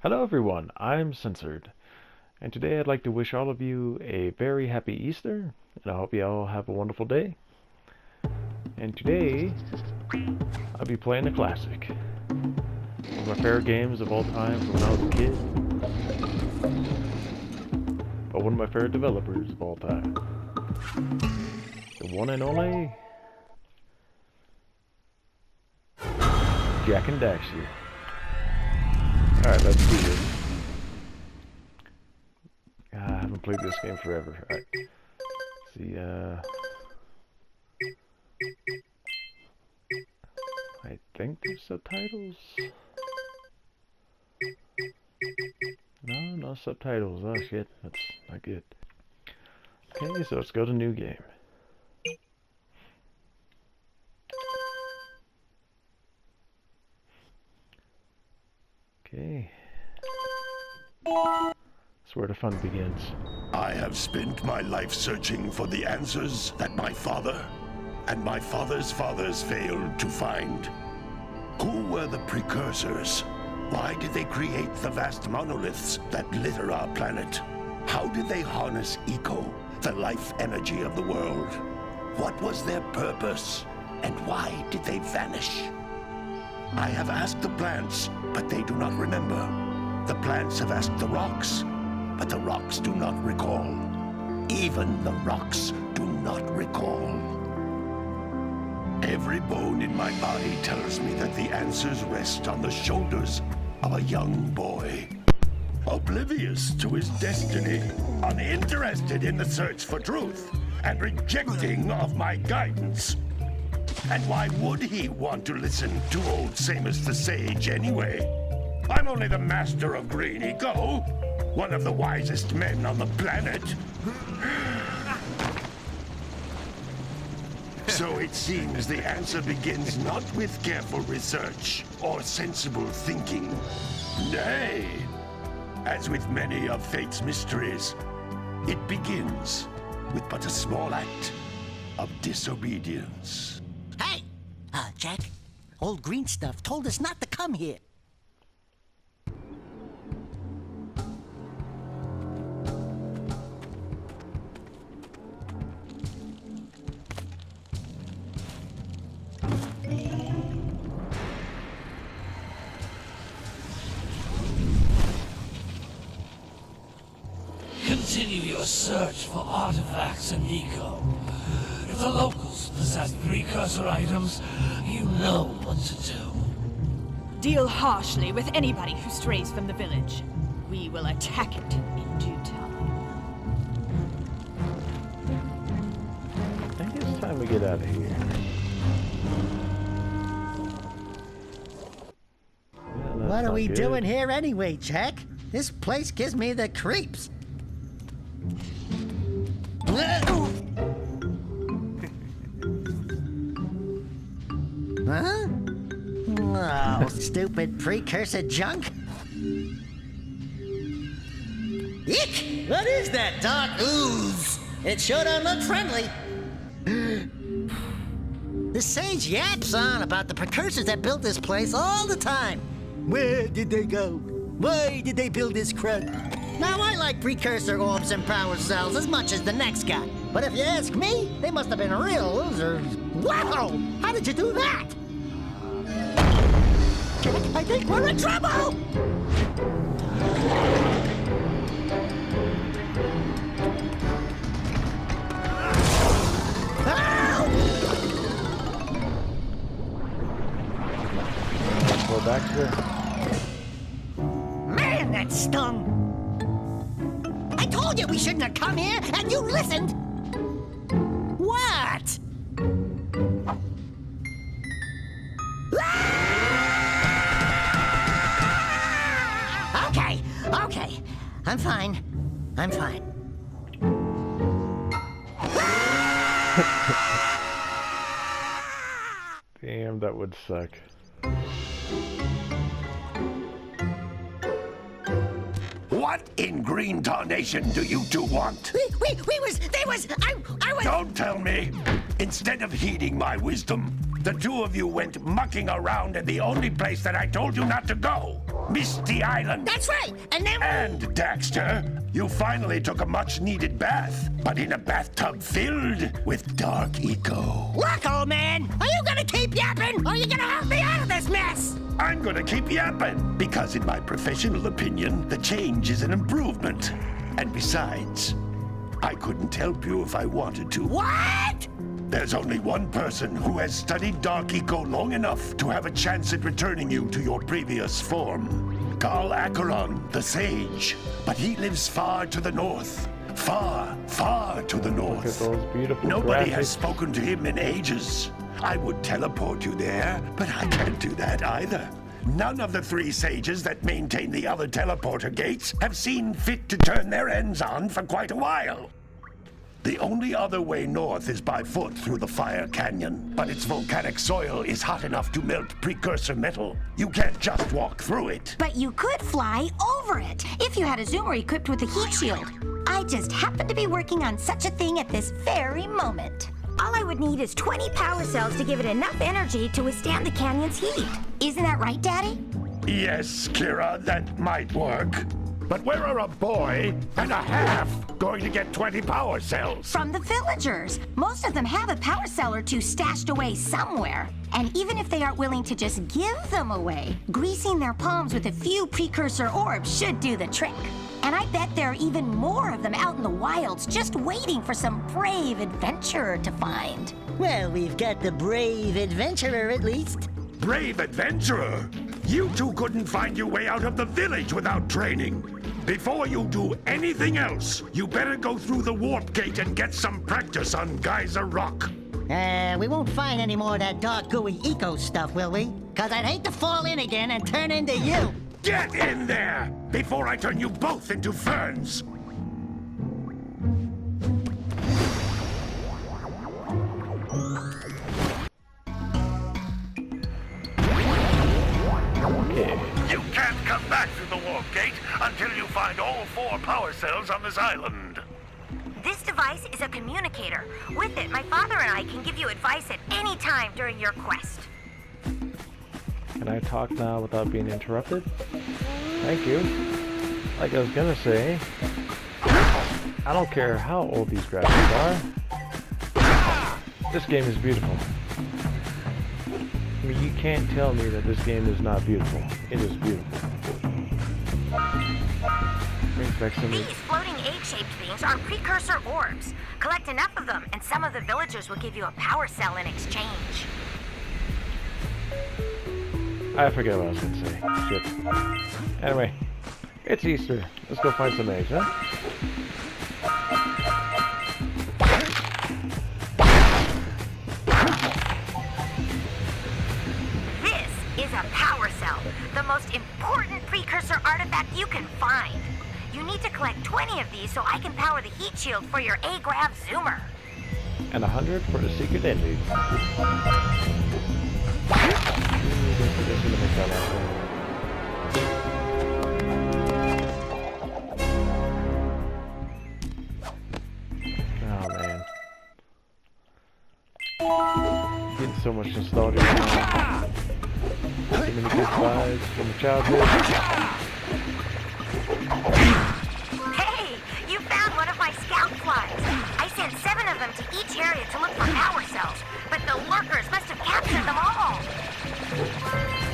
Hello everyone, I'm Censored, and today I'd like to wish all of you a very happy Easter, and I hope you all have a wonderful day. And today, I'll be playing a classic. One of my favorite games of all time from when I was a kid. But one of my favorite developers of all time. The one and only Jak Daxter. Alright, let's do this. I haven't played this game forever. Alright. See, I think there's subtitles. No subtitles. Oh shit, that's not good. Okay, so let's go to new game. Okay. That's where the fun begins. I have spent my life searching for the answers that my father and my father's fathers failed to find. Who were the precursors? Why did they create the vast monoliths that litter our planet? How did they harness eco, the life energy of the world? What was their purpose? And why did they vanish? I have asked the plants, but they do not remember. The plants have asked the rocks, but the rocks do not recall. Even the rocks do not recall. Every bone in my body tells me that the answers rest on the shoulders of a young boy. Oblivious to his destiny, uninterested in the search for truth, and rejecting of my guidance. And why would he want to listen to old Samus the Sage anyway? I'm only the master of green eco, one of the wisest men on the planet. So it seems the answer begins not with careful research or sensible thinking. Nay, as with many of fate's mysteries, it begins with but a small act of disobedience. Hey! Jak, old green stuff told us not to come here. Continue your search for artifacts and eco. If the locals possess precursor items, you know what to do. Deal harshly with anybody who strays from the village. We will attack it in due time. I think it's time we get out of here. Yeah, What are we good. doing here anyway, Jak? This place gives me the creeps. Huh? Oh, stupid precursor junk. Eek! What is that dark ooze? It sure don't look friendly. The sage yaps on about the precursors that built this place all the time. Where did they go? Why did they build this crud? Now, I like precursor orbs and power cells as much as the next guy. But if you ask me, they must have been real losers. Wow! How did you do that? Jak, I think we're in trouble! Well, Daxter. Man, that stung! I told you we shouldn't have come here, and you listened! What? Okay. I'm fine. Damn, that would suck. What in green tarnation do you two want? I was... Don't tell me! Instead of heeding my wisdom, the two of you went mucking around in the only place that I told you not to go. Misty Island. That's right. And then And, Daxter, you finally took a much-needed bath, but in a bathtub filled with dark eco. Look, old man, are you gonna keep yapping, or are you gonna help me out of this mess? I'm gonna keep yapping, because in my professional opinion, the change is an improvement. And besides, I couldn't help you if I wanted to. What? There's only one person who has studied Dark Eco long enough to have a chance at returning you to your previous form. Carl Acheron, the Sage. But he lives far to the north. Far, far to the Look at north. those beautiful Nobody graphics. has spoken to him in ages. I would teleport you there, but I can't do that either. None of the 3 sages that maintain the other teleporter gates have seen fit to turn their ends on for quite a while. The only other way north is by foot through the Fire Canyon, but its volcanic soil is hot enough to melt precursor metal. You can't just walk through it. But you could fly over it if you had a zoomer equipped with a heat shield. I just happen to be working on such a thing at this very moment. All I would need is 20 power cells to give it enough energy to withstand the canyon's heat. Isn't that right, Daddy? Yes, Kira, that might work. But where are a boy and a half going to get 20 power cells? From the villagers. Most of them have a power cell or 2 stashed away somewhere. And even if they aren't willing to just give them away, greasing their palms with a few precursor orbs should do the trick. And I bet there are even more of them out in the wilds just waiting for some brave adventurer to find. Well, we've got the brave adventurer at least. Brave adventurer! You two couldn't find your way out of the village without training. Before you do anything else, you better go through the warp gate and get some practice on Geyser Rock. We won't find any more of that dark gooey eco stuff, will we? 'Cause I'd hate to fall in again and turn into you. Get in there before I turn you both into ferns. Okay. You can't come back through the warp gate until you find all 4 power cells on this island. This device is a communicator. With it, my father and I can give you advice at any time during your quest. Can I talk now without being interrupted? Thank you. Like I was gonna say, I don't care how old these graphics are. This game is beautiful. I mean, you can't tell me that this game is not beautiful. It is beautiful. Brings back some. These floating egg-shaped things are precursor orbs. Collect enough of them, and some of the villagers will give you a power cell in exchange. I forget what I was gonna say. Shit. Anyway, it's Easter. Let's go find some eggs, huh? This is a power cell, the most important precursor artifact you can find. You need to collect 20 of these so I can power the heat shield for your A-Grav zoomer. And 100 for the secret ending. Oh man. Getting so much nostalgia now. So many good vibes from childhood. Hey, you found one of my scout flies. I sent 7 of them to each area to look for power cells, but the lurkers must have captured them all.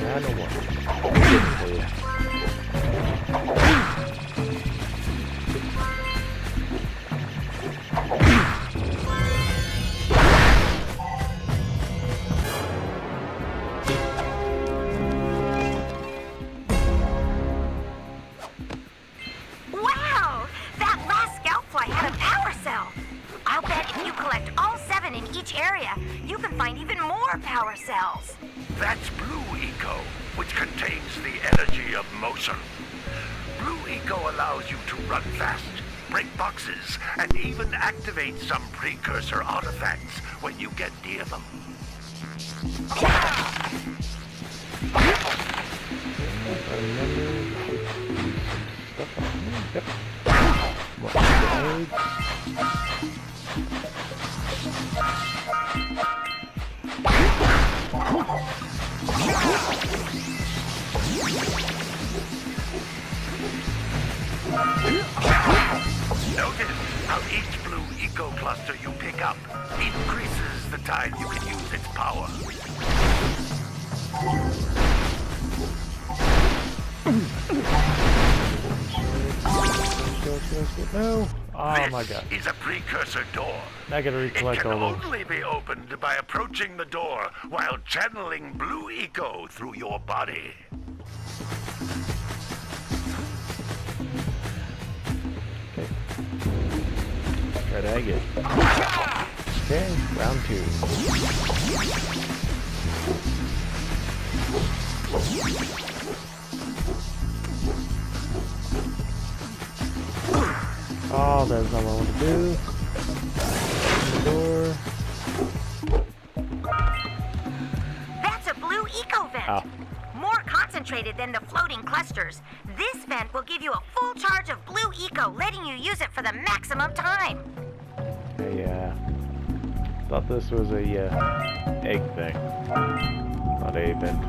I know what. I'm waiting for you. Wow! That last scout fly had a power cell. I'll bet if you collect all 7 in each area, you can find even more power cells. That's Blue Eco, which contains the energy of motion. Blue Eco allows you to run fast, break boxes, and even activate some precursor artifacts when you get near them. Yep. More eggs. Now each blue eco cluster you pick up increases the time you can use its power. No! Oh my god. This is a precursor door. I gotta It recollect can all those. only be opened by approaching the door while channeling blue eco through your body. Okay. Try to egg it. Okay, round 2. Oh, that's not what I want to do. Open the door. That's a blue eco vent. Ah. More concentrated than the floating clusters. This vent will give you a full charge of blue eco, letting you use it for the maximum time. I thought this was a egg thing, not a vent.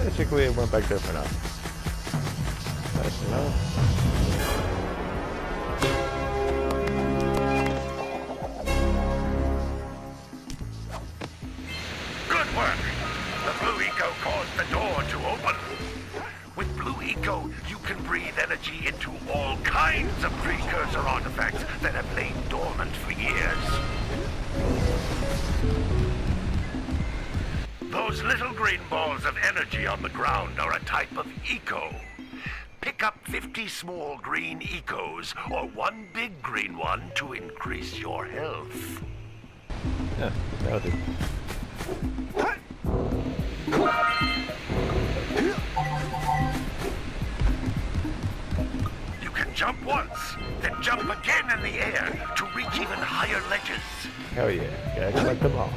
Basically, it went back there for now. Nice to know. Good work! The blue eco caused the door to open. With blue eco, you can breathe energy into all kinds of precursor artifacts that have lain dormant for years. Those little green balls of energy on the ground are a type of eco. Pick up 50 small green ecos or one big green one to increase your health. Yeah, that'll do. You can jump once, then jump again in the air to reach even higher ledges. Hell yeah, gotta collect them all.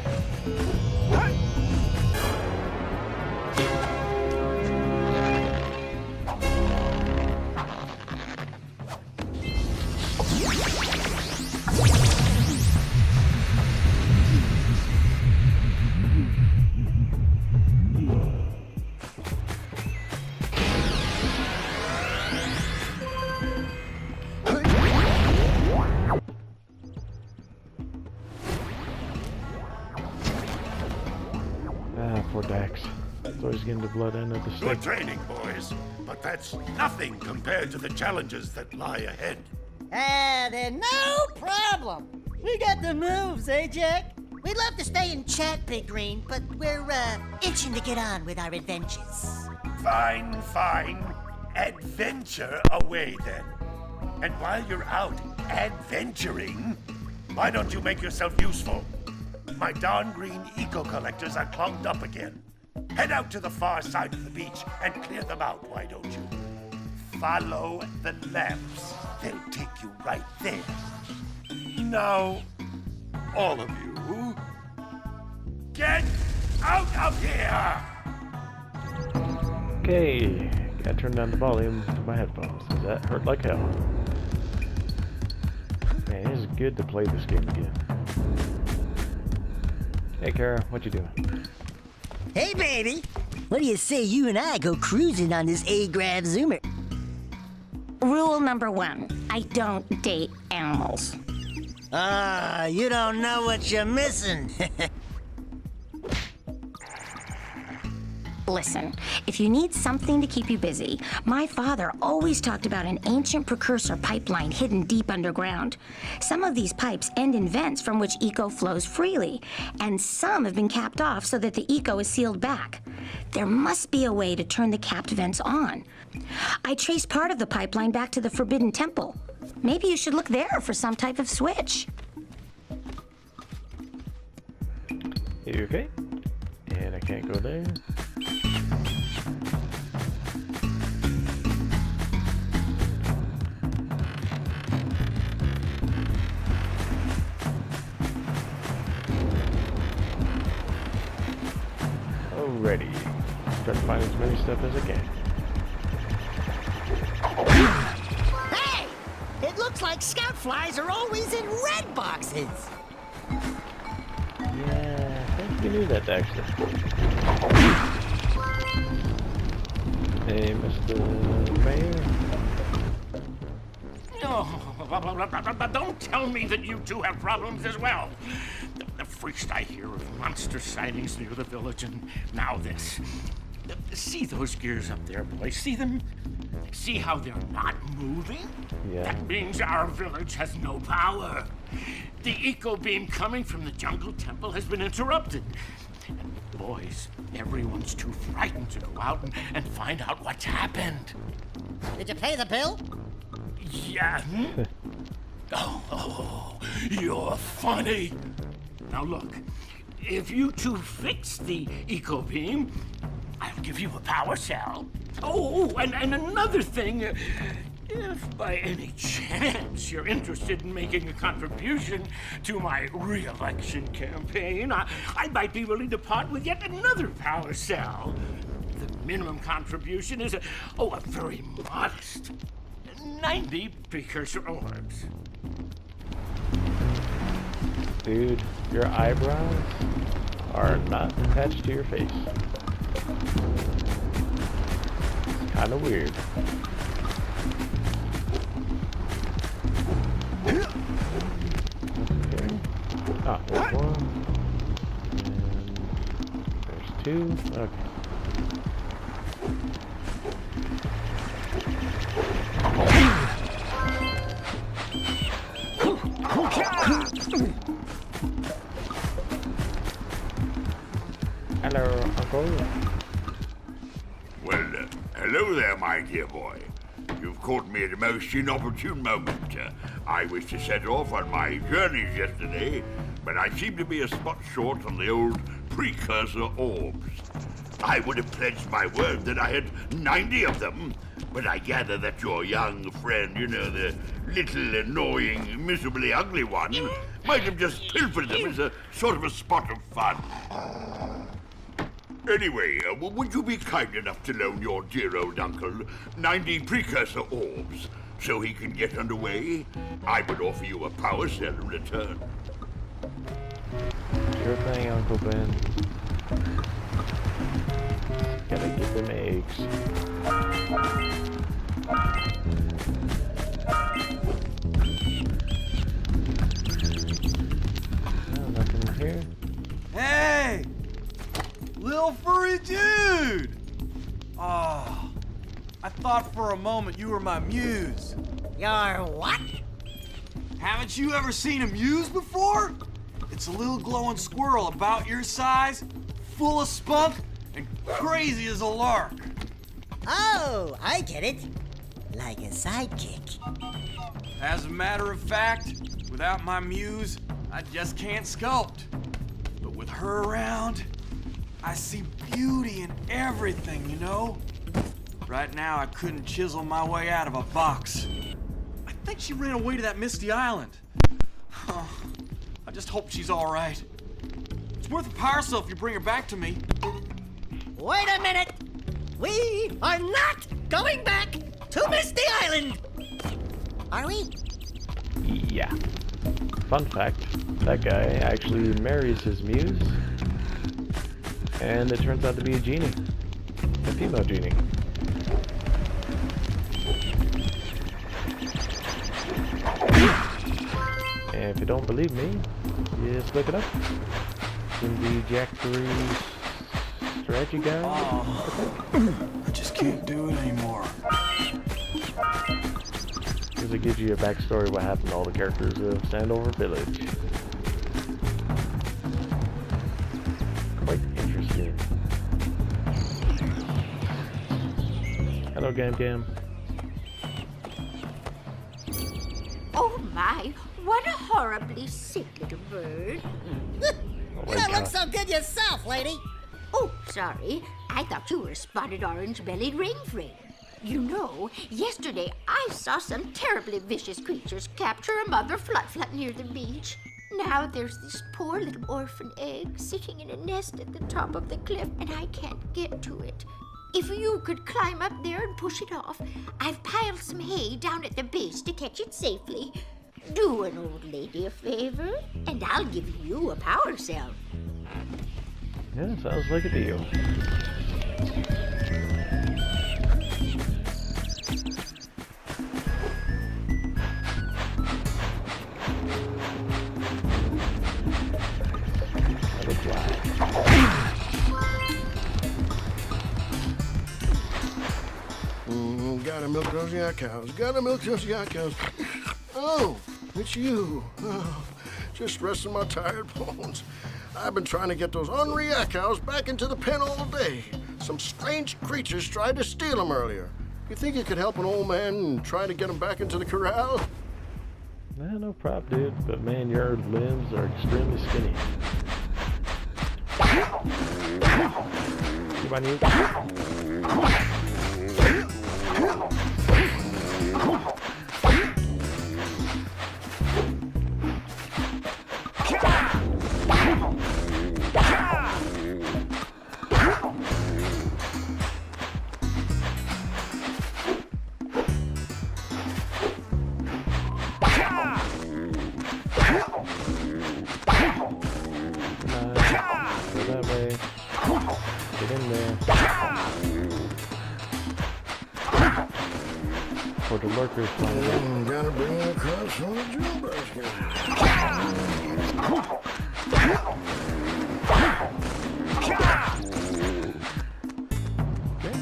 Poor Dax. He's always getting the blood end of the stick. Good training, boys, but that's nothing compared to the challenges that lie ahead. Then no problem. We got the moves, eh, Jack? We'd love to stay and chat, Big Green, but we're, itching to get on with our adventures. Fine, fine. Adventure away, then. And while you're out adventuring, why don't you make yourself useful? My darn green eco-collectors are clogged up again. Head out to the far side of the beach and clear them out, why don't you? Follow the lamps. They'll take you right there. Now, all of you, get out of here! Okay, gotta turn down the volume to my headphones. Does that hurt like hell? Man, it is good to play this game again. Hey, Kara, what you doing? Hey, baby. What do you say you and I go cruising on this A-Grav Zoomer? Rule number 1, I don't date animals. Ah, you don't know what you're missing. Listen, if you need something to keep you busy, my father always talked about an ancient precursor pipeline hidden deep underground. Some of these pipes end in vents from which eco flows freely, and some have been capped off so that the eco is sealed back. There must be a way to turn the capped vents on. I traced part of the pipeline back to the Forbidden Temple. Maybe you should look there for some type of switch. You okay? And I can't go there. Alrighty. Try to find as many stuff as I can. Hey! It looks like scout flies are always in red boxes. Yeah, I think you knew that, Daxter. Hey, Mr. Mayor. Oh, don't tell me that you two have problems as well. The first I hear of monster sightings near the village, and now this. See those gears up there, boys? See them? See how they're not moving? Yeah. That means our village has no power. The eco beam coming from the jungle temple has been interrupted. And boys, everyone's too frightened to go out and find out what's happened. Did you pay the bill? Yeah. Oh, you're funny. Now look, if you two fix the eco beam, I'll give you a power cell. Oh, and another thing, if by any chance you're interested in making a contribution to my re-election campaign, I might be willing to part with yet another power cell. The minimum contribution is a very modest 90 precursor orbs. Dude, your eyebrows are not attached to your face. Kinda weird. Okay. Ah, there's one. And there's two. Okay. Hello, Uncle. Well, hello there, my dear boy. You've caught me at a most inopportune moment. I was to set off on my journeys yesterday, but I seem to be a spot short on the old precursor orbs. I would have pledged my word that I had 90 of them, but I gather that your young friend, you know, the little annoying, miserably ugly one, might have just pilfered them as a sort of a spot of fun. Anyway, would you be kind enough to loan your dear old uncle 90 precursor orbs so he can get underway? I would offer you a power cell in return. Sure thing, Uncle Ben. Gotta get them eggs. No, nothing here. Hey! Little furry dude! Oh, I thought for a moment you were my muse. Your what? Haven't you ever seen a muse before? It's a little glowing squirrel about your size, full of spunk, and crazy as a lark. Oh, I get it. Like a sidekick. As a matter of fact, without my muse, I just can't sculpt. But with her around, I see beauty in everything, you know? Right now, I couldn't chisel my way out of a box. I think she ran away to that misty island. Oh, I just hope she's all right. It's worth a power cell if you bring her back to me. Wait a minute! We are not going back to Misty Island! Are we? Yeah. Fun fact, that guy actually marries his muse, and it turns out to be a genie. A female genie. And if you don't believe me, just look it up. In the Jak 3 strategy guide. Oh, I just can't do it anymore. Because it gives you a backstory of what happened to all the characters of Sandover Village. Quite interesting. Hello, Gam Gam. Oh my, what a horribly sick little bird. You don't look so good yourself, lady. Oh, sorry. I thought you were a spotted orange-bellied rainframe. You know, yesterday I saw some terribly vicious creatures capture a mother flut-flut near the beach. Now there's this poor little orphan egg sitting in a nest at the top of the cliff, and I can't get to it. If you could climb up there and push it off, I've piled some hay down at the base to catch it safely. Do an old lady a favor, and I'll give you a power cell. Yeah, sounds like a deal. Gotta milk those yak cows. Gotta milk those yak cows. Oh, it's you. Oh, just resting my tired bones. I've been trying to get those ornery yak cows back into the pen all day. Some strange creatures tried to steal them earlier. You think you could help an old man and try to get them back into the corral? Nah, no problem, dude. But man, your limbs are extremely skinny. You might need. Go that way. Get in there. For the lurkers finally. Gotta bring it across on the jewel basket. Okay.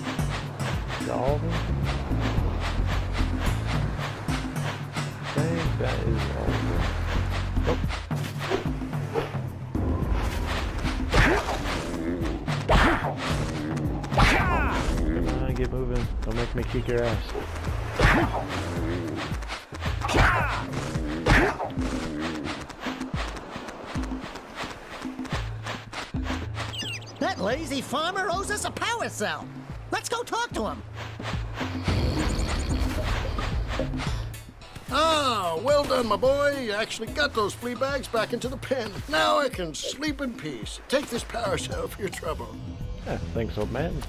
Got all of them? I think that is all of them. Nope. Get moving. Don't make me kick your ass. That lazy farmer owes us a power cell. Let's go talk to him. Ah, well done, my boy. You actually got those flea bags back into the pen. Now I can sleep in peace. Take this power cell for your trouble. Yeah, thanks, old man.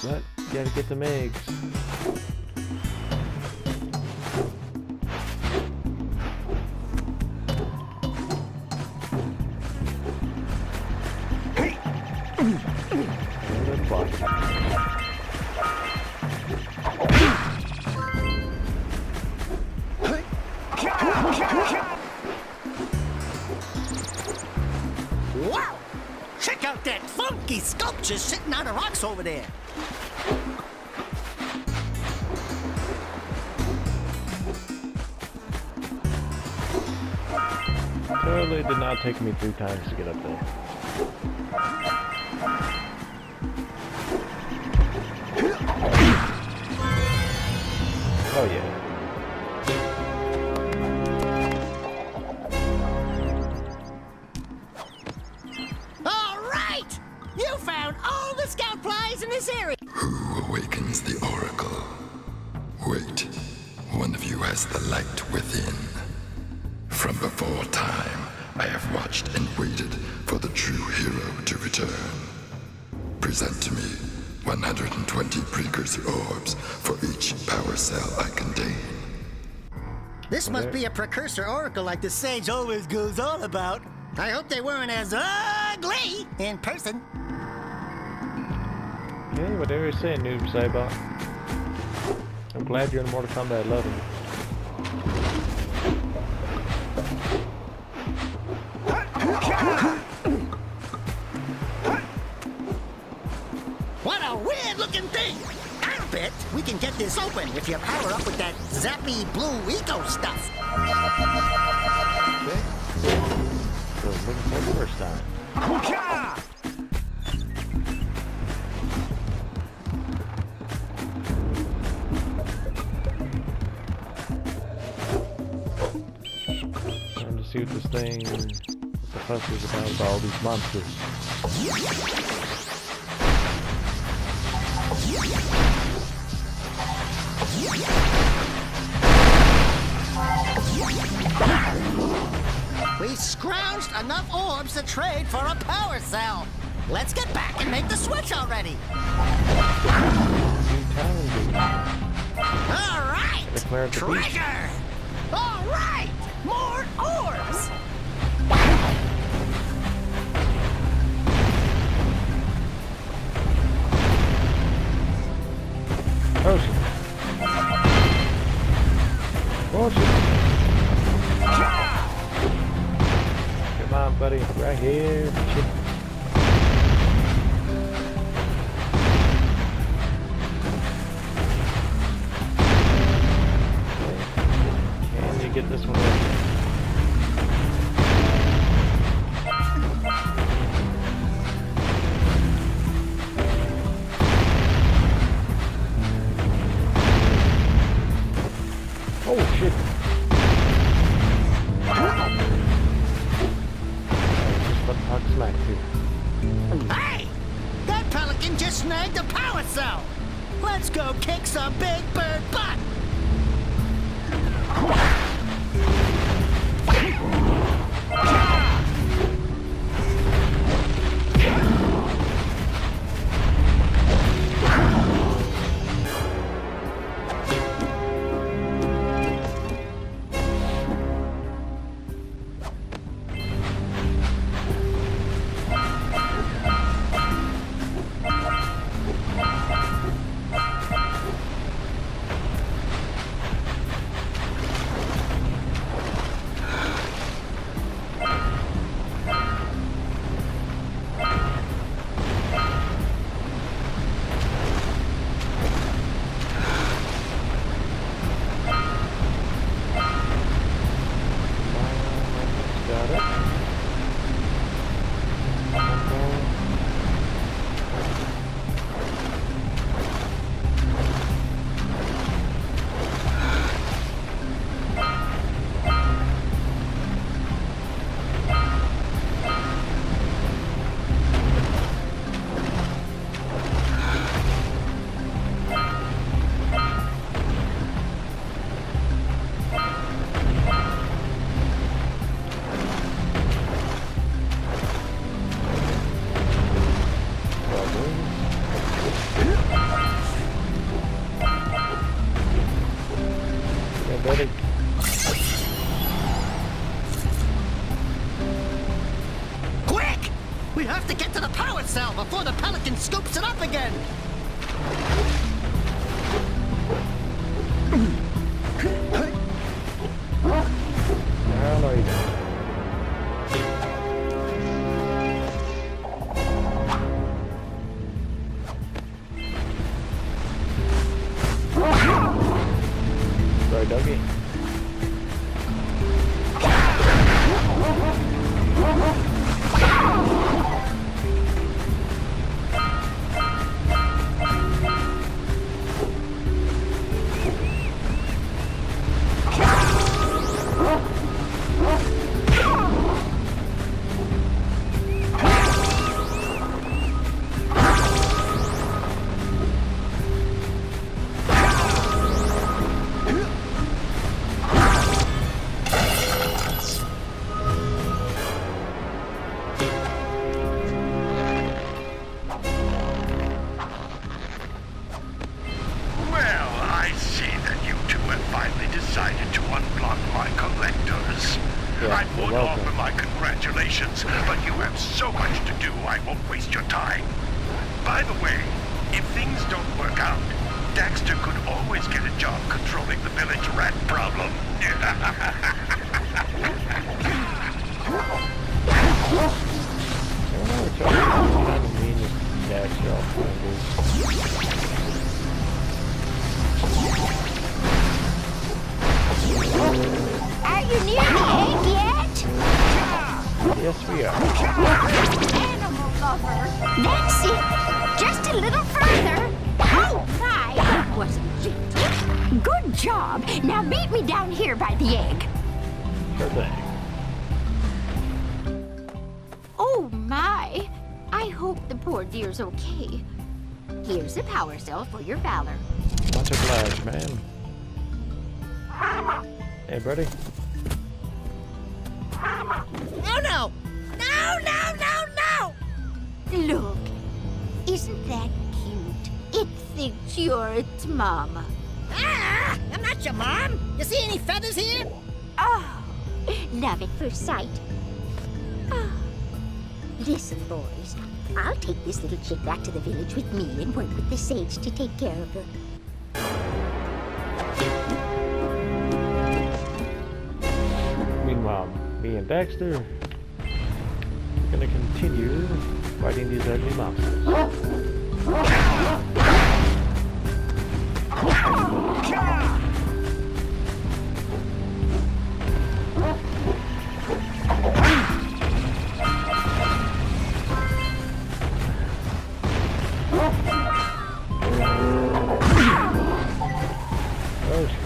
But you gotta get them eggs. Wow! Check out that funky sculpture sitting on the rocks over there. Totally did not take me 3 times to get up there. Oh yeah. All right! You found all the scout flies in this area. Who awakens the oracle? Wait, one of you has the light within. From before time, I have watched and waited for the true hero to return. Present to me 120 precursor orbs for each power cell I contain. This must be a precursor oracle like the sage always goes on about. I hope they weren't as ugly in person. Okay, whatever you're saying, Noob Saibot. I'm glad you're in Mortal Kombat 11. What a weird-looking thing! I'll bet we can get this open if you power up with that zappy blue eco stuff. Okay. So looking for the first time. Time to see what this thing, what the fuss is about with all these monsters. We scrounged enough orbs to trade for a power cell. Let's get back and make the switch already. All right, treasure. All right, more Come on, buddy. Right here. Shit. Can you get this one right? Oh shit. Just about to talk smack too. Hey! That pelican just snagged a power cell! Let's go kick some big bird butt! Buddy. Quick! We have to get to the power cell before the pelican scoops it up again! Hell are you doing? Sorry, doggy. decided to unblock my collectors. Yeah, I would welcome. offer my congratulations, but you have so much to do, I won't waste your time. By the way, if things don't work out, Daxter could always get a job controlling the village rat problem. Are you near the egg yet? Yes, we are. Animal lover. That's it. Just a little further. Oh, my. That wasn't gentle. Good job. Now meet me down here by the egg. Sure thing. Oh, my. I hope the poor dear's okay. Here's a power cell for your valor. Much obliged, man. Hey, buddy. Oh, no! No, no, no, no! Look, isn't that cute? It thinks you're its mama. Ah! I'm not your mom! You see any feathers here? Oh, love at first sight. Oh. Listen, boys. I'll take this little chick back to the village with me and work with the sage to take care of her. Meanwhile, me and Daxter gonna continue fighting these ugly monsters. Oh, shit.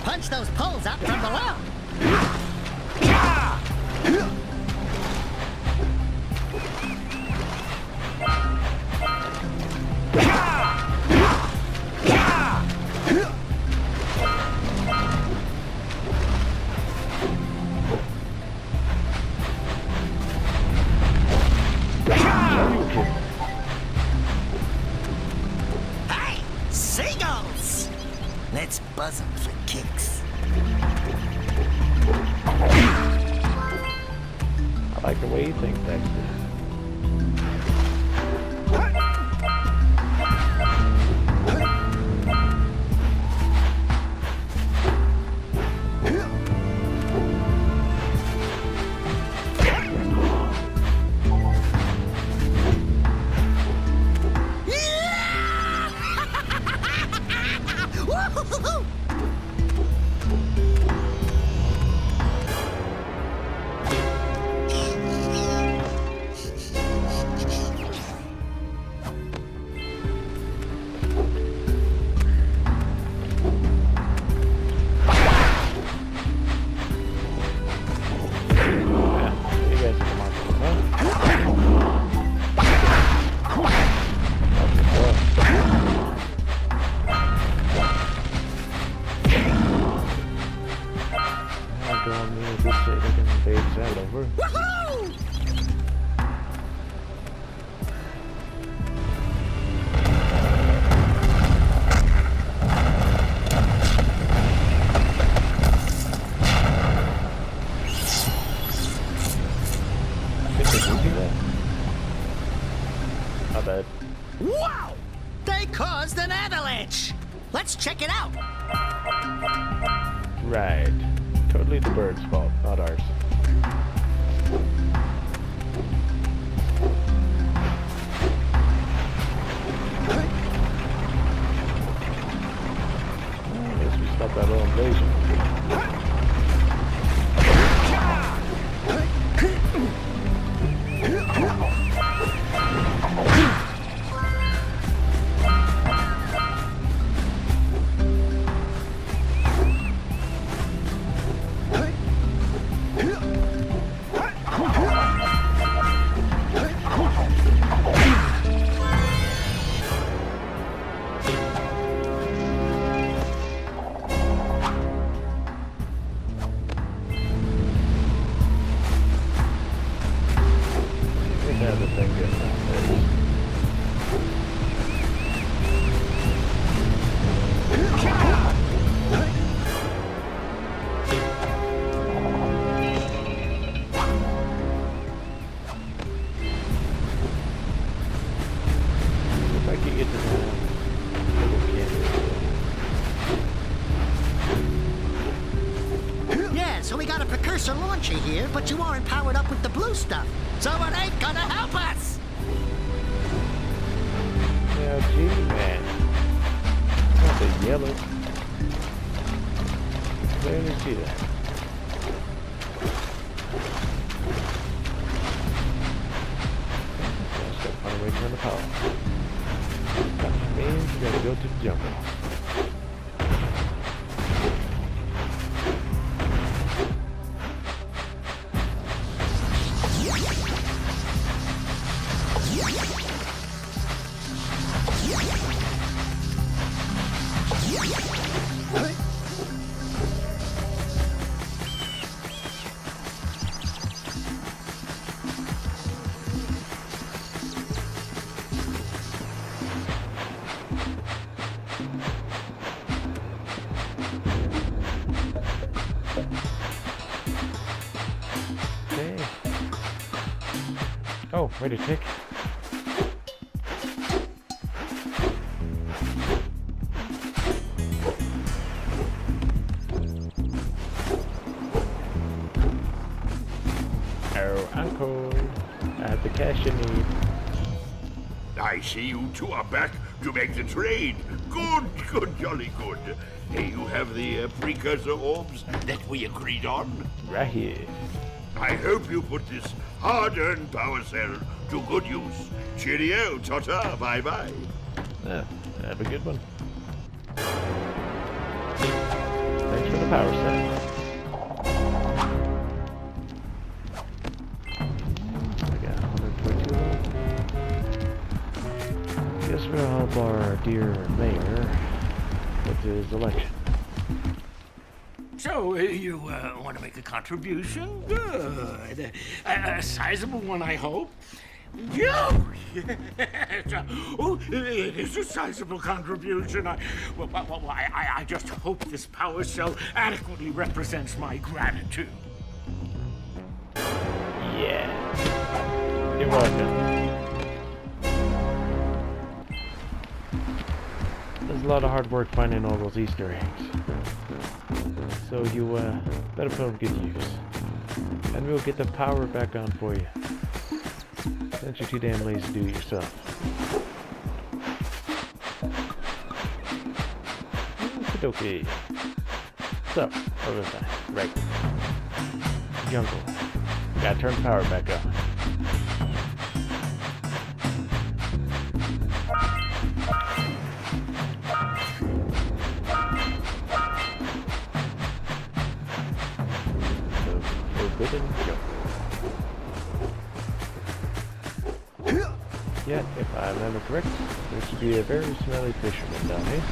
Punch those poles out from below. Hey, seagulls! Let's buzz them for kicks. I like the way you think, Dexter. Woo-hoo-hoo-hoo! You guys are the monsters, huh? I'll go on me a good say they can invade that over. Woohoo! I think they do do that. Not bad. Wow! They caused an avalanche! Let's check it out! Right. Totally the bird's fault, not ours. I guess we stopped that little invasion. The thing getting out if I could get to the little cannon. Yeah, so we got a precursor launcher here, but you aren't powered up with the blue stuff. So it ain't gonna help us! Yeah, gee, man. Not the yellow. Clearly see that. Let's gotta find a way to turn the power. That means we gotta go to the jungle. Oh, wait a tick. Oh, Uncle. I have the cash you need. I see you two are back to make the trade. Good, jolly good. Hey, you have the precursor orbs that we agreed on? Right here. I hope you put this hard-earned power cell to good use. Cheerio, ta-ta, bye-bye. Have a good one. Thanks for the power cell. I got 122 of them. Guess we'll help our dear mayor with his election. So, you want to make a contribution? Good. A sizable one, I hope. Yes. Oh, it is a sizable contribution. I just hope this power cell adequately represents my gratitude. Yeah. You're welcome. There's a lot of hard work finding all those Easter eggs. So you better put them to good use. And we'll get the power back on for you. Since you're too damn lazy to do it yourself. Okay. So, what was that? Right. Jungle. Gotta turn the power back on. Yeah, if I remember correct, there should be a very smelly fisherman down here.